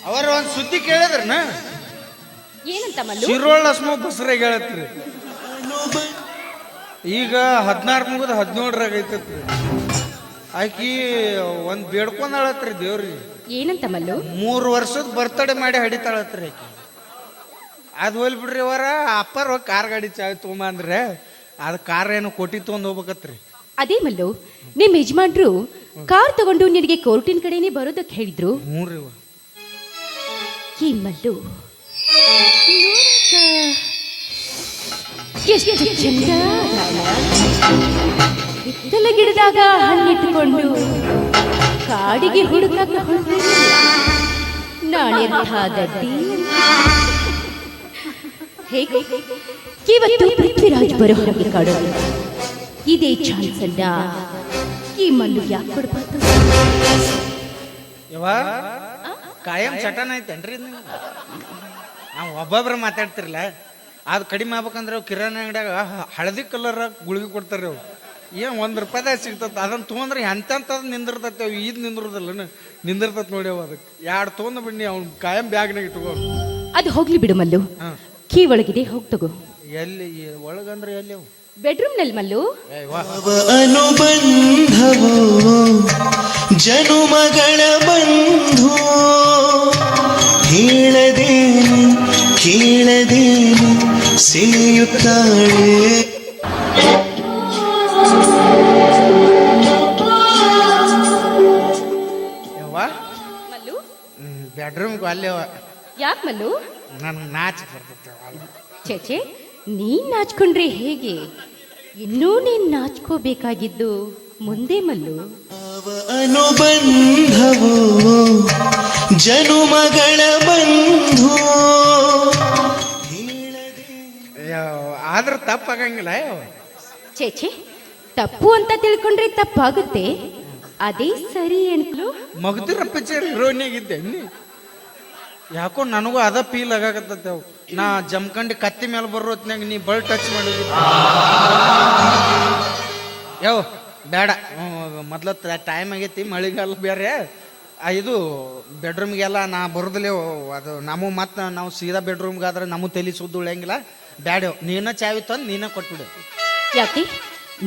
ಅವರ ಒಂದ್ ಸುದ್ದಿ ಕೇಳಿದ್ರನ ಏನಂತ ಮಲ್ಲು? ಶಿರೋಳ್ ಹಸ್ಮ ಬಸರಾಗ ಹೇಳತ್ರಿ. ಈಗ 16 ಮುಗಿದ 17ರಾಗ ಐತತ್ರಿ. ಆಕಿ ಒಂದ್ ಬೇಡ್ಕೊಂಡಾಳತ್ರಿ ದೇವ್ರಿಗೆ. ಏನಂತ ಮಲ್ಲು? 3 ವರ್ಷದ ಬರ್ತಡೇ ಮಾಡಿ ಹಡಿತಾಳತ್ರಿ ಆಕಿ. ಅದು ಹೋಲ್ ಬಿಡ್ರಿ ಅವರ ಅಪ್ಪರ್ ಕಾರ್ ಗಾಡಿ ಚಾವಿ ತೊಗೊಂಬ ಅಂದ್ರೆ ಅದ್ ಕಾರ್ ಏನು ಕೊಟ್ಟಿ ತೊಗೊಂಡ್ ಹೋಗ್ಬೇಕತ್ರಿ. ಅದೇ ಮಲ್ಲು, ನಿಮ್ ಯಜಮಾನ್ರು ಕಾರ್ ತಗೊಂಡು ನಿನಗೆ ಕೋರ್ಟಿನ ಕಡೆನೆ ಬರೋದಕ್ಕೆ ಹೇಳಿದ್ರು. ಹ್ಞೂರಿ. ಈ ಮಲ್ಲು ಎಷ್ಟು ಚಂದ, ಹಿತ್ತಲ ಗಿಡದಾಗ ಹಣ್ಣಿಟ್ಟುಕೊಂಡು ಕಾಡಿಗೆ ಹುಡುಕಾಕ ಹೊರಟಿಲ್ಲ. ನಾಳೆಂಥ ದಡ್ಡಿ. ಹೇಗೆ ಇವತ್ತು ಪೃಥ್ವಿರಾಜ್ ಬರೋ ಹೊರಗೆ ಕಾಡೋದು. ಇದೇ ಚಾನ್ಸ್ ಅಲ್ಲ, ಈ ಮಲ್ಲು ಯಾಕೆ ಕೊಡ್ಬಾರ್ದು? ಕಾಯಂ ಚಟನ ಐತೇನ್ರಿ ನಾವು ಒಬ್ಬೊಬ್ರ ಮಾತಾಡ್ತಿರ್ಲ ಅದು ಕಡಿಮೆ ಆಗ್ಬೇಕಂದ್ರೆ ಕಿರಾಣಿ ಅಂಗಡಿಯಾಗ ಹಳದಿ ಕಲರ್ ಗುಳಿಗೆ ಕೊಡ್ತಾರೆ. ಅವು ಏನು ₹1 ಸಿಗ್ತತ್. ಅದನ್ನ ತೊಗೊಂಡ್ರೆ ಎಂತೆಂಥದ್ದು ನಿಂದಿರ್ತೈತೆ. ಅವು ಈದ್ ನಿಂದಿರೋದಲ್ಲ, ನಿಂದಿರ್ತತ್ ನೋಡಿ. ಅವು ಅದಕ್ಕೆ 2 ತೊಗೊಂಡು ಬಿಡ್ನಿ ಅವ್ನು ಕಾಯಂ ಬ್ಯಾಗ್ನಾಗ ಇಟ್ಕೋ. ಅದು ಹೋಗ್ಲಿ ಬಿಡು ಮಲ್ಲು, ಕೀ ಒಳಗಿದೆ, ಹೋಗಿ ತಗೋ. ಎಲ್ಲಿ ಒಳಗಂದ್ರೆ ಎಲ್ಲಿ? ಅವು ಬೆಡ್ರೂಮ್ ನಲ್ಲಿ ಮಲ್ಲು. ಅನುಬಂಧವೋ ಜನುಮಗಳ ಬಂಧು ಹೇಳದೇನು ಕೇಳದೇನು ಸೇಯುತ್ತಾಳೆ. ಮಲ್ಲು ಬೆಡ್ರೂಮ್ಗೆ ಅಲ್ಲೇ. ಯಾಕೆ ಮಲ್ಲು? ನನ್ಗೆ ನಾಚಿಕೆ ಬರ್ತೈತೆ. ಚೇಚೆ, ನೀನ್ ನಾಚ್ಕೊಂಡ್ರೆ ಹೇಗೆ? ಇನ್ನೂ ನೀನ್ ನಾಚ್ಕೋಬೇಕಾಗಿದ್ದು ಮುಂದೆ ಮಲ್ಲು. ಅನುಬಂಧವೋ ಜನುಮಗಳ ಬಂಧು ಆದ್ರೆ ತಪ್ಪಾಗಂಗಿಲ್ಲ. ಚೇಚೆ, ತಪ್ಪು ಅಂತ ತಿಳ್ಕೊಂಡ್ರೆ ತಪ್ಪಾಗುತ್ತೆ, ಅದೇ ಸರಿ ಅನ್ಕಲು. ಮಗದಿರ ಪಿಕ್ಚರ್ ಹೀರೋಯಿನಿಗಿದ್ದೆ ನೀ. ಯಾಕೋ ನನಗೂ ಅದ ಫೀಲ್ ಆಗಾಕತ್ತ. ನಾ ಜಮ್ಕಂಡು ಕತ್ತಿ ಮೇಲೆ ಬರೋ ಹೊತ್ನಾಗ ನೀ ಬಲ್ ಟಚ್ ಮಾಡಿದ್ವಿ. ಯಾವ ಬೇಡ, ಮೊದ್ಲ ಟೈಮ್ ಆಗೈತಿ, ಮಳೆಗಾಲ ಬೇರೆ. ಇದು ಬೆಡ್ರೂಮ್ಗೆಲ್ಲ ನಾ ಬರೋದಿಲ್ಲ. ಅದು ನಮ್ಮ ಮತ್ತೆ ನಾವು ಸೀದಾ ಬೆಡ್ರೂಮ್ಗೆ ಆದ್ರೆ ನಮಗೆ ತಲೆ ಸುದ್ದು ಉಳಿಯಂಗಿಲ್ಲ. ಬ್ಯಾಡ, ನೀನ ಚಾವಿ ತಂದು ನೀನ ಕೊಟ್ಬಿಡು. ಯಾಕೆ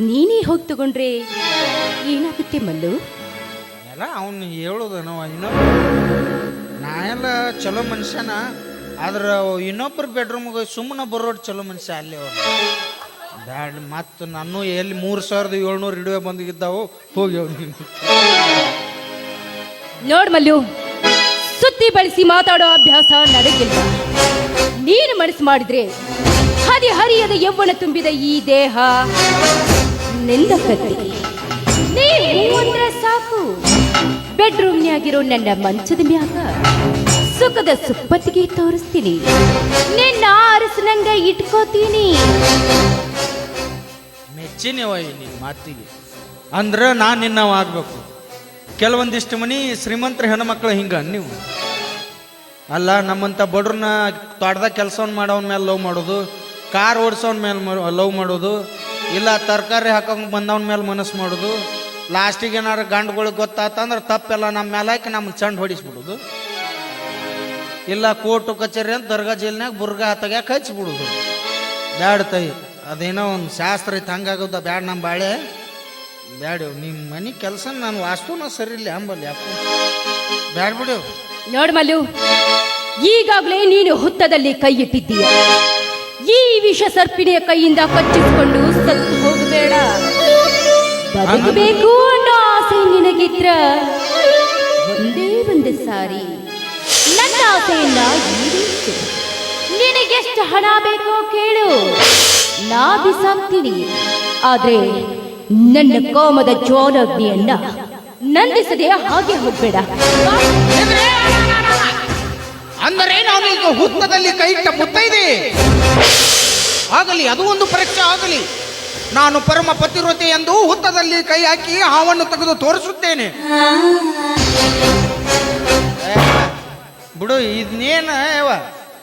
ನೀನೇ ಹೋಗಿ ತಗೊಂಡ್ರೆ ಏನಾಗುತ್ತೆ ಮಲ್ಲು? ಎಲ್ಲ ಅವ್ನು ಹೇಳೋದು ನಾವು ನಾ ಎಲ್ಲ ಚಲೋ ಮನುಷ್ಯನ. ಆದ್ರೆ ಇನ್ನೊಬ್ಬರ ಬೆಡ್ರೂಮ್ಗೆ ಸುಮ್ಮನೆ ಬರೋದು ಚಲೋ ಮನುಷ್ಯ. ಅಲ್ಲಿ ಬ್ಯಾಡ, ಮತ್ತು ನಾನು ಎಲ್ಲಿ 3700 ಹಿಡಿಯೋ ಬಂದಿದ್ದಾವು ಹೋಗ್ಯವ್. ನೀನು ನೋಡ್ ಮಲ್ಲು, ಸುತ್ತಿ ಬಳಸಿ ಮಾತಾಡೋ ಅಭ್ಯಾಸ ನನಗಿಲ್ಲ. ನೀನು ಮನಸ್ಸು ಮಾಡಿದ್ರೆ ಹರಿಯದ ಯೌವನ ತುಂಬಿದ ಈ ದೇಹ ನಿಂದ ಕತ್ತಿ. ನೀವು ಅಂದ್ರೆ ಸಾಕು, ಬೆಡ್ರೂಮ್ನ್ಯಾಗಿರೋ ನನ್ನ ಮಂಚದ ಮ್ಯಾಗ ಸುಖದ ಸುಪ್ಪತ್ತಿಗೆ ತೋರಿಸ್ತೀನಿ. ನಿನ್ನ ಅರಸನಂಗ ಇಟ್ಕೋತೀನಿ. ಮೆಚ್ಚಿನವ ನಿನ್ನ ಮಾತಿಗೆ. ಅಂದ್ರೆ ನಾನು ನಿನ್ನವ ಆಗ್ಬೇಕು. ಕೆಲವೊಂದಿಷ್ಟು ಮನಿ ಶ್ರೀಮಂತರ ಹೆಣ್ಮಕ್ಳು ಹಿಂಗ ನೀವು ಅಲ್ಲ. ನಮ್ಮಂಥ ಬಡ್ರನ್ನ ತೋಟದಾಗ ಕೆಲಸವನ್ನು ಮಾಡೋನ್ ಮೇಲೆ ಲವ್ ಮಾಡೋದು, ಕಾರ್ ಓಡಿಸೋನ್ ಮೇಲೆ ಲವ್ ಮಾಡೋದು, ಇಲ್ಲ ತರಕಾರಿ ಹಾಕೋಂಗೆ ಬಂದವನ ಮೇಲೆ ಮನಸ್ಸು ಮಾಡೋದು. ಲಾಸ್ಟಿಗೆ ಏನಾರು ಗಂಡುಗಳಿಗೆ ಗೊತ್ತಾತಂದ್ರೆ ತಪ್ಪೆಲ್ಲ ನಮ್ಮ ಮೇಲೆ ಹಾಕಿ ನಮ್ಗೆ ಚಂಡ್ ಹೊಡಿಸ್ಬಿಡೋದು. ಇಲ್ಲ ಕೋರ್ಟು ಕಚೇರಿ ಅಂತ ದರ್ಗಾ ಜೈಲ್ನಾಗ ಬುರ್ಗಾ ತೆಗ್ಯಾಕೆ ಹಚ್ಚಿಬಿಡೋದು. ಬ್ಯಾಡ ತೈ, ಅದೇನೋ ಒಂದು ಶಾಸ್ತ್ರ ಐತೆ, ಹಂಗಾಗೋದ ಬ್ಯಾಡ. ನಮ್ಮ ಬಾಳೆ ಬ್ಯಾಡ. ನಿಮ್ಮ ಮನೆ ಕೆಲಸ ನಾನು ವಾಸ್ತುನ ಸರಿ ಇಲ್ಲ ಅಂಬಲ್ಲಿ ಯಾಕೆ ಬ್ಯಾಡ ಬಿಡು. ನೋಡ್ ಮಲ್ಲು, ಈಗಾಗಲೇ ನೀನು ಹುತ್ತದಲ್ಲಿ ಕೈ ಇಟ್ಟಿದ್ದೀಯ. ಈ ವಿಷ ಸರ್ಪಿಣಿಯ ಕೈಯಿಂದ ಕಚ್ಚಿಸಿಕೊಂಡು ಸತ್ತು ಹೋಗಬೇಡ. ಬದುಕಬೇಕು ಅನ್ನೋ ಆಸೆ ನಿನಗಿದ್ರ ಒಂದೇ ಒಂದು ಸಾರಿ ನನ್ನ ಆಸೆಯನ್ನ ಈಡೇರಿಸು. ನಿನಗೆಷ್ಟು ಹಣ ಬೇಕೋ ಕೇಳು, ನಾ ಬಿಸಾಕ್ತೀನಿ. ಆದ್ರೆ ನನ್ನ ಕೋಮದ ಜ್ವಾಲಾಗ್ನಿಯನ್ನ ನಂದಿಸದೆ ಹಾಗೆ ಹೋಗ್ಬೇಡ. ಅಂದರೆ ನಾನು ಈಗ ಹುತ್ತದಲ್ಲಿ ಕೈ ಇಟ್ಟ ಮುತ್ತೈದೆ ಆಗಲಿ, ಅದು ಒಂದು ಪರೀಕ್ಷೆ ಆಗಲಿ. ನಾನು ಪರಮ ಪತಿವ್ರತೆ ಎಂದು ಹುತ್ತದಲ್ಲಿ ಕೈ ಹಾಕಿ ಹಾವನ್ನು ತೆಗೆದು ತೋರಿಸುತ್ತೇನೆ. ಬಿಡು, ಇದನ್ನೇನ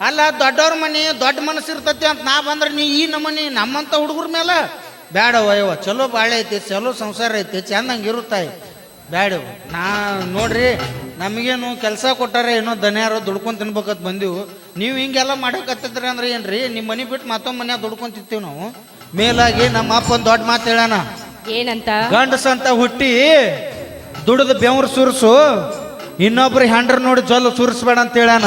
ಅಲ್ಲ, ದೊಡ್ಡವ್ರ ಮನೆ ದೊಡ್ಡ ಮನಸ್ಸು ಇರ್ತತಿ ಅಂತ ನಾ ಬಂದ್ರೆ ನೀ ಈ ನಮ್ಮನಿ ನಮ್ಮಂತ ಹುಡುಗರ ಮೇಲೆ ಬೇಡವ. ಚಲೋ ಬಾಳೆ ಐತಿ, ಚಲೋ ಸಂಸಾರ ಐತಿ, ಚಂದಂಗೆ ಇರುತ್ತಾಯಿ. ಬ್ಯಾಡ ನಾ ನೋಡ್ರಿ ನಮಗೇನು ಕೆಲಸ ಕೊಟ್ಟಾರೆ ಏನೋ ದನ್ಯಾರೋ ದುಡ್ಕೊಂಡ್ ತಿನ್ಬೇಕಂತ ಬಂದೀವು ನೀವು ಹಿಂಗೆಲ್ಲ ಮಾಡಕತ್ತಿದ್ರಿ ಅಂದ್ರೆ ಏನ್ರಿ ನಿಮ್ಮ ಮನೆ ಬಿಟ್ಟು ಮತ್ತೊಂದು ಮನ್ಯಾಗ ದುಡ್ಕೊಂಡ್ ತಿಂತೀವಿ ನಾವು ಮೇಲಾಗಿ ನಮ್ಮ ಅಪ್ಪ ಒಂದು ದೊಡ್ಡ ಮಾತು ಹೇಳಾನ ಏನಂತ? ಗಂಡಸ ಅಂತ ಹುಟ್ಟಿ ದುಡ್ದು ಬೆವ್ರು ಸುರ್ಸು ಇನ್ನೊಬ್ರು ಹ್ಯಾಂಡ್ರ ನೋಡಿ ಜೊಲ್ಲು ಸುರಿಸ್ಬೇಡ ಅಂತ ಹೇಳಾನ.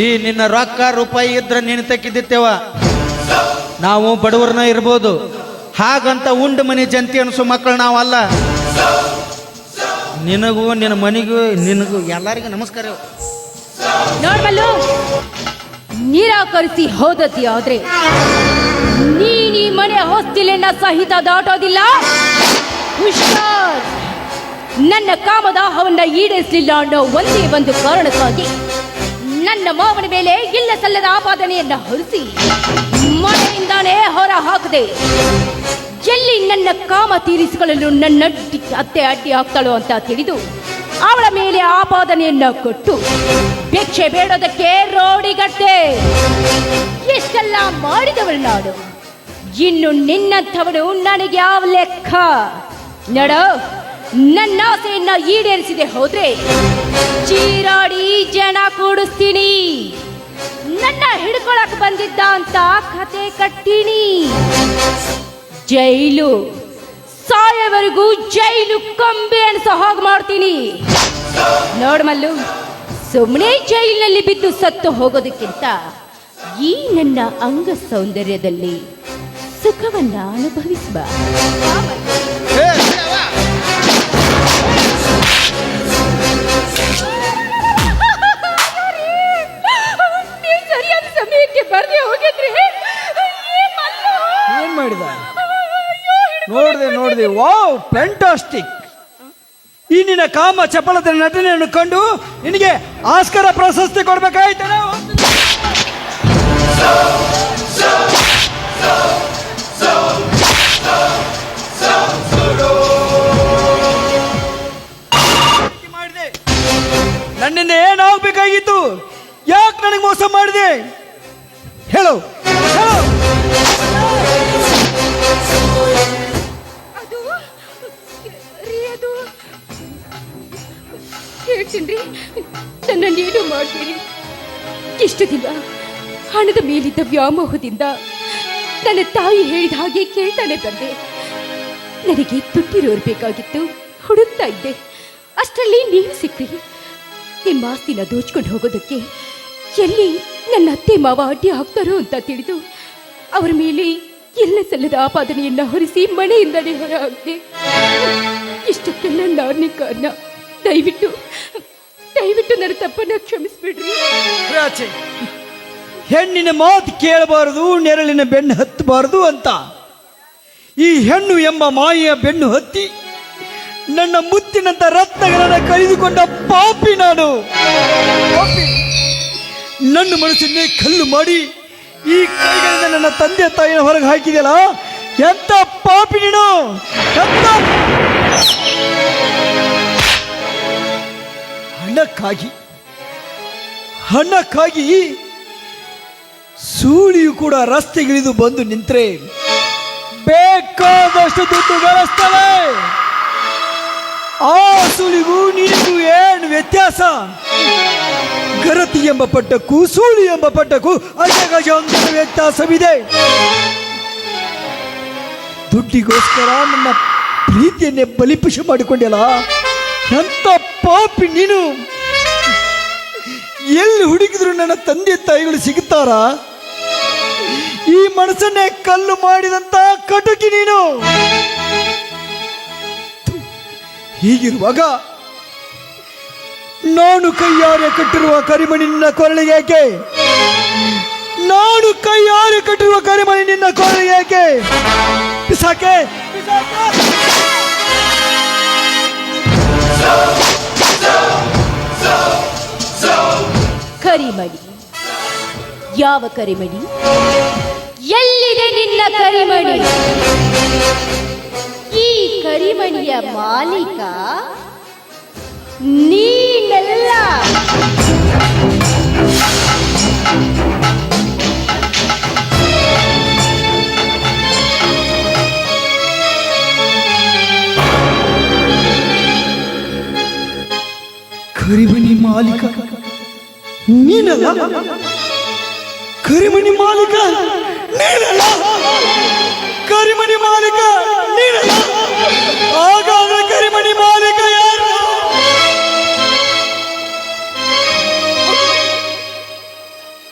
ಈ ನಿನ್ನ ರೊಕ್ಕ ರೂಪಾಯಿ ಇದ್ರೆ ನೀನು ತೆಕ್ಕಿದ್ದೇವ, ನಾವು ಬಡವರನ್ನ ಇರ್ಬೋದು, ಹಾಗಂತ ಉಂಡು ಮನೆ ಜಂತಿ ಅನ್ಸು ಮಕ್ಕಳು ನಾವಲ್ಲ. ನಿನಗೂ ನಿನ್ನ ಮನೆಗೂ ನಿನಗೂ ಎಲ್ಲರಿಗೂ ನಮಸ್ಕಾರ. ನೋಡ್ಬಲ್ಲು, ನಿರಾಕರಿಸಿ ಹೋದತಿ ಆದ್ರೆ ನೀನ್ ಈ ಮನೆ ಹೊಸ್ತಿಲೆನ್ನ ಸಹಿತ ದಾಟೋದಿಲ್ಲ. ಹುಷಾರ್, ನನ್ನ ಕಾಮದಾಹವನ್ನ ಈಡೇರಿಸಲಿಲ್ಲ ಅನ್ನೋ ಒಂದೇ ಒಂದು ಕಾರಣಕ್ಕಾಗಿ ನನ್ನ ಮಾವನ ಮೇಲೆ ಇಲ್ಲ ಸಲ್ಲದ ಆಪಾದನೆಯನ್ನ ಹೊರಿಸಿ ಮನೆಯಿಂದಾನೇ ಹೊರ ಹಾಕದೆ ಎಲ್ಲಿ ನನ್ನ ಕಾಮ ತೀರಿಸಿಕೊಳ್ಳಲು ನನ್ನ ಅತ್ತೆ ಅಡ್ಡಿ ಆಗ್ತಾಳೋ ಅಂತ ತಿಳಿದು ಅವಳ ಮೇಲೆ ಆಪಾದನೆಯನ್ನ ಕೊಟ್ಟು ಭಿಕ್ಷೆ ಬೇಡೋದಕ್ಕೆ ರೋಡಿಗಟ್ಟೆ. ಎಷ್ಟೆಲ್ಲ ಮಾಡಿದವಳು ನಾನು, ಇನ್ನು ನಿನ್ನಂಥವಳು ನನಗೆ ಯಾವ ಲೆಕ್ಕ? ನಡ, ನನ್ನ ಆಸೆಯನ್ನ ಈಡೇರಿಸಿದೆ ಹೋದ್ರೆ ಚೀರಾಡಿ ಜನ ಕೂಡಿಸ್ತೀನಿ. ನನ್ನ ಹಿಡ್ಕೊಳಕ್ ಬಂದಿದ್ದ ಅಂತ ಕತೆ ಕಟ್ಟಿನಿ. ಜೈಲು ಸಾಯವರೆಗೂ ಜೈಲು ಕಂಬೆ ಅನ್ಸೋ ಹಾಗೆ ಮಾಡ್ತೀನಿ. ನೋಡ್ಮಲ್ಲು, ಸುಮ್ಮನೆ ಜೈಲಿನಲ್ಲಿ ಬಿದ್ದು ಸತ್ತು ಹೋಗೋದಕ್ಕಿಂತ ಈ ನನ್ನ ಅಂಗ ಸೌಂದರ್ಯದಲ್ಲಿ ಸುಖವನ್ನ ಅನುಭವಿಸುವ. ನೀವು ಸರಿಯಾದ ಸಮಯಕ್ಕೆ ಬರ್ದೆ ಹೋಗಿದ್ರಿ. ಏನ್ ಮಾಡಿದ? ನೋಡ್ದೆ ವಾವ್, ಫ್ಯಾಂಟಾಸ್ಟಿಕ್. ಈ ನಿನ್ನ ಕಾಮ ಚಪಲದ ನಟನೆಯನ್ನು ಕಂಡು ನಿನಗೆ ಆಸ್ಕರ ಪ್ರಶಸ್ತಿ ಕೊಡ್ಬೇಕಾಯ್ತು. ಮಾಡಿದೆ, ನನ್ನಿಂದ ಏನಾಗಬೇಕಾಗಿತ್ತು? ಯಾಕೆ ನನಗೆ ಮೋಸ ಮಾಡಿದೆ? ಹೇಳು ಹೇಳು. ಹೇಳ್ತೀನಿ, ನನ್ನ ನೀನು ಮಾಡ್ತೀರಿ. ಇಷ್ಟು ದಿನ ಹಣದ ಮೇಲಿದ್ದ ವ್ಯಾಮೋಹದಿಂದ ನನ್ನ ತಾಯಿ ಹೇಳಿದ ಹಾಗೆ ಕೇಳ್ತಾನೆ ಬಂದೆ. ನನಗೆ ತುಟ್ಟಿರೋರು ಬೇಕಾಗಿತ್ತು, ಹುಡುಕ್ತಾ ಇದ್ದೆ. ಅಷ್ಟರಲ್ಲಿ ನೀವು ಸಿಕ್ಕ್ರಿ. ನಿಮ್ಮ ಆಸ್ತಿನ ದೋಚ್ಕೊಂಡು ಹೋಗೋದಕ್ಕೆ ಎಲ್ಲಿ ನನ್ನ ಅತ್ತೆ ಮಾವ ಅಡ್ಡಿ ಹಾಕ್ತಾರೋ ಅಂತ ತಿಳಿದು ಅವರ ಮೇಲೆ ಎಲ್ಲ ಸಲ್ಲದ ಆಪಾದನೆಯನ್ನ ಹೊರಿಸಿ ಮನೆಯಿಂದಲೇ ಹೊರ ಹಾಕಿದೆ. ಇಷ್ಟಕ್ಕೆಲ್ಲ ನಾನೇ ಕಾರಣ. ದಯವಿಟ್ಟು ನನ್ನ ತಪ್ಪನ್ನ ಕ್ಷಮಿಸ್ಬಿಡ್ರಿ. ಹೆಣ್ಣಿನ ಮಾತು ಕೇಳಬಾರದು, ನೆರಳಿನ ಬೆನ್ನು ಹತ್ತಬಾರದು ಅಂತ ಈ ಹೆಣ್ಣು ಎಂಬ ಮಾಯೆಯ ಬೆನ್ನು ಹತ್ತಿ ನನ್ನ ಮುತ್ತಿನಂತ ರತ್ನಗಳನ್ನ ಕಳೆದುಕೊಂಡ ಪಾಪಿ ನಾನು. ಪಾಪಿ, ನನ್ನ ಮನಸ್ಸನ್ನೇ ಕಲ್ಲು ಮಾಡಿ ಈ ಕೈಗಳಿಂದ ನನ್ನ ತಂದೆ ತಾಯಿನ ಹೊರಗೆ ಹಾಕಿದೆಯಲ್ಲ, ಎಂತ ಪಾಪಿ ನೀನು! ಎಂತ ಹಣಕ್ಕಾಗಿ ಸೂಳಿಯು ಕೂಡ ರಸ್ತೆಗಿಳಿದು ಬಂದು ನಿಂತರೆ ಬೇಕಾದಷ್ಟು ದುಡ್ಡು ಗಳಿಸ್ತವೆ. ಆ ಸೂಳಿಗೂ ನಿನಗೂ ಏನು ವ್ಯತ್ಯಾಸ? ಗರತಿ ಎಂಬ ಪಟ್ಟಕ್ಕೂ ಸೂಳಿ ಎಂಬ ಪಟ್ಟಕ್ಕೂ ಅಜಗಜಾಂತರ ವ್ಯತ್ಯಾಸವಿದೆ. ದುಡ್ಡಿಗೋಸ್ಕರ ನನ್ನ ಪ್ರೀತಿಯನ್ನೇ ಬಲಿಪಶು ಮಾಡಿಕೊಂಡೆಲ್ಲ, ಎಂತ ಪಾಪಿ ನೀನು! ಎಲ್ಲಿ ಹುಡುಕಿದ್ರು ನನ್ನ ತಂದೆ ತಾಯಿಗಳು ಸಿಗುತ್ತಾರಾ? ಈ ಮನಸ್ಸನ್ನೇ ಕಲ್ಲು ಮಾಡಿದಂತ ಕಟುಕಿ ನೀನು. ಹೀಗಿರುವಾಗ ನಾನು ಕೈಯಾರೆ ಕಟ್ಟಿರುವ ಕರಿಮಣಿ ನಿನ್ನ ಕೊರಳಿಗೆ ಏಕೆ? ನಾನು ಕೈಯಾರೆ ಕಟ್ಟಿರುವ ಕರಿಮಣಿ ನಿನ್ನ ಕೊರಳಿಗೆ ಏಕೆ? ಬಿಸಾಕೆ, ಕರಿಮಣಿ? ಯಾವ ಕರಿಮಣಿ? ಎಲ್ಲಿದೆ ನಿನ್ನ ಕರಿಮಣಿ? ಈ ಕರಿಮಣಿಯ ಮಾಲೀಕ ನೀನಲ್ಲ. ಕರಿಮಣಿ ಮಾಲೀಕ ನೀನಲ್ಲ? ಕರಿಮಣಿ ಮಾಲೀಕ ನೀನಲ್ಲ? ಕರಿಮಣಿ ಮಾಲೀಕ ನೀನಲ್ಲ? ಹಾಗಾದ್ರೆ ಕರಿಮಣಿ ಮಾಲೀಕ ಯಾರು?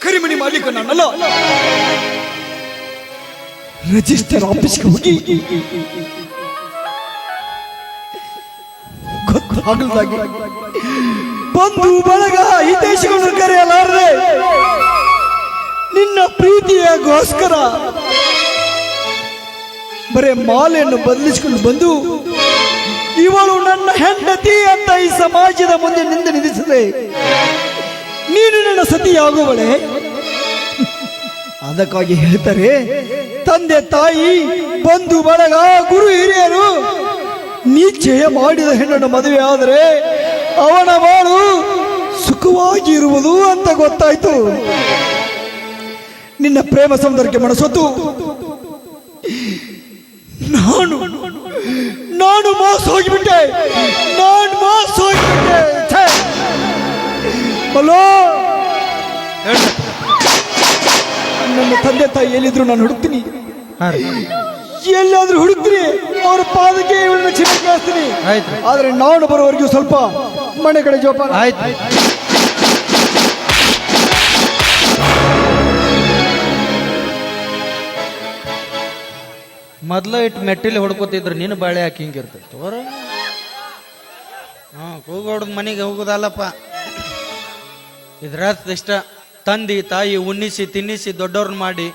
ಕರಿಮಣಿ ಮಾಲೀಕ ನಾನಲ್ಲ. ರಿಜಿಸ್ಟರ್ ಆಫೀಸ್ಗೆ ಹೋಗಿ ಗೊತ್ತಾಗಲ್ದಾಗಿ ಬಂಧು ಬಳಗ ಹಿತೈಷಿಗಳನ್ನು ಕರೆಯಲಾರದೆ ನಿನ್ನ ಪ್ರೀತಿಯಾಗೋಸ್ಕರ ಬರೇ ಮಾಲೆಯನ್ನು ಬದಲಿಸಿಕೊಂಡು ಬಂದು ಇವಳು ನನ್ನ ಹೆಂಡತಿ ಅಂತ ಈ ಸಮಾಜದ ಮುಂದೆ ನಿಂದು ನಿಲ್ಲಿಸದೆ ನೀನು ನನ್ನ ಸತಿಯಾಗುವಳೆ. ಅದಕ್ಕಾಗಿ ಹೇಳ್ತಾರೆ, ತಂದೆ ತಾಯಿ ಬಂಧು ಬಳಗ ಗುರು ಹಿರಿಯರು ನಿಶ್ಚಯ ಮಾಡಿದ ಹೆಣ್ಣನ್ನು ಮದುವೆ ಆದರೆ ಅವನ ಬಾಳು ಸುಖವಾಗಿ ಇರುವುದು ಅಂತ ಗೊತ್ತಾಯ್ತು. ನಿನ್ನ ಪ್ರೇಮ ಸೌಂದರ್ಯಕ್ಕೆ ಮನಸೊತ್ತು ನಾನು ಮೋಸ ಹೋಗಿಬಿಟ್ಟೆ. ಛೇ! ಅಲೋ, ನನ್ನ ತಂದೆ ತಾಯಿ ಎಲ್ಲಿದ್ರು ನಾನು ಹುಡುಕ್ತೀನಿ. ಎಲ್ಲಾದ್ರೂ ಹುಡುಕ್ತೀನಿ, ಅವ್ರ ಪಾದಕ್ಕೆ ಇವಳನ್ನ ಚಿನ್ನ ಕೇಳಿಸ್ತೀನಿ. ಆದ್ರೆ ನಾನು ಬರೋವರೆಗೂ ಸ್ವಲ್ಪ ಮನೆ ಕಡೆ ಜೋಪಾನ. ಆಯ್ತು. ಮೊದ್ಲ ಇಟ್ಟು ಮೆಟ್ಟಿಲಿ ಹೊಡ್ಕೋತಿದ್ರು, ನೀನು ಬಾಳೆ ಹಾಕಿ ಹಿಂಗಿರ್ತೈತೆ ತೋರ. ಕೂಗೋಡ್ದ ಮನೆಗೆ ಹೋಗೋದಲ್ಲಪ್ಪ. ಇದ್ರ ಇಷ್ಟ ತಂದೆ ತಾಯಿ ಉಣ್ಣಿಸಿ ತಿನ್ನಿಸಿ ದೊಡ್ಡವ್ರನ್ನ ಮಾಡಿ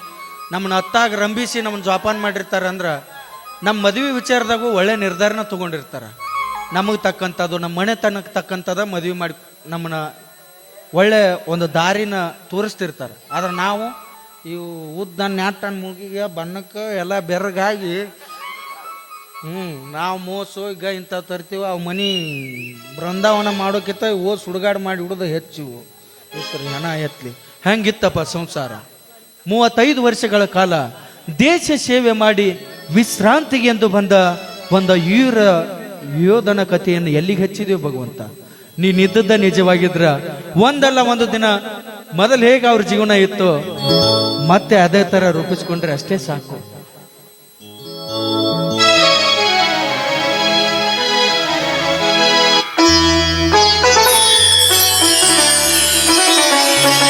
ನಮ್ಮನ್ನ ಹತ್ತಾಗ ರಂಭಿಸಿ ನಮ್ಮನ್ನ ಜೋಪಾನ ಮಾಡಿರ್ತಾರೆ. ಅಂದ್ರೆ ನಮ್ಮ ಮದುವೆ ವಿಚಾರದಾಗೂ ಒಳ್ಳೆ ನಿರ್ಧಾರನ ತೊಗೊಂಡಿರ್ತಾರೆ. ನಮಗೆ ತಕ್ಕಂಥದ್ದು, ನಮ್ಮ ಮನೆತನಕ್ಕೆ ತಕ್ಕಂಥದ ಮದುವೆ ಮಾಡಿ ನಮ್ಮನ್ನ ಒಳ್ಳೆ ಒಂದು ದಾರಿನ ತೋರಿಸ್ತಿರ್ತಾರೆ. ಆದ್ರೆ ನಾವು ಇವು ಉದ್ದ ನ್ಯಾಟನ್ ಮುಗಿಗೆ ಬಣ್ಣಕ್ಕೆ ಎಲ್ಲ ಬೆರಗಾಗಿ ನಾವು ಮೋಸು ಈಗ ಇಂಥ ತರ್ತೀವಿ. ಅವು ಮನೆ ಬೃಂದಾವನ ಮಾಡೋಕ್ಕಿಂತ ಓ ಸುಡುಗಾಡು ಮಾಡಿ ಹಿಡಿದು ಹೆಚ್ಚು ಹಣ ಎತ್ತಲಿ. ಹೆಂಗಿತ್ತಪ್ಪ ಸಂಸಾರ. 35 ವರ್ಷಗಳ ಕಾಲ ದೇಶ ಸೇವೆ ಮಾಡಿ ವಿಶ್ರಾಂತಿಗೆ ಎಂದು ಬಂದ ಒಂದು ಯೋಧನ ಕಥೆಯನ್ನು ಎಲ್ಲಿಗೆ ಹಚ್ಚಿದೀವಿ ಭಗವಂತ. ನೀನಿದ್ದದ್ದ ನಿಜವಾಗಿದ್ರ ಒಂದಲ್ಲ ಒಂದು ದಿನ ಮೊದಲು ಹೇಗೆ ಅವ್ರ ಜೀವನ ಇತ್ತು ಮತ್ತೆ ಅದೇ ತರ ರೂಪಿಸ್ಕೊಂಡ್ರೆ ಅಷ್ಟೇ ಸಾಕು.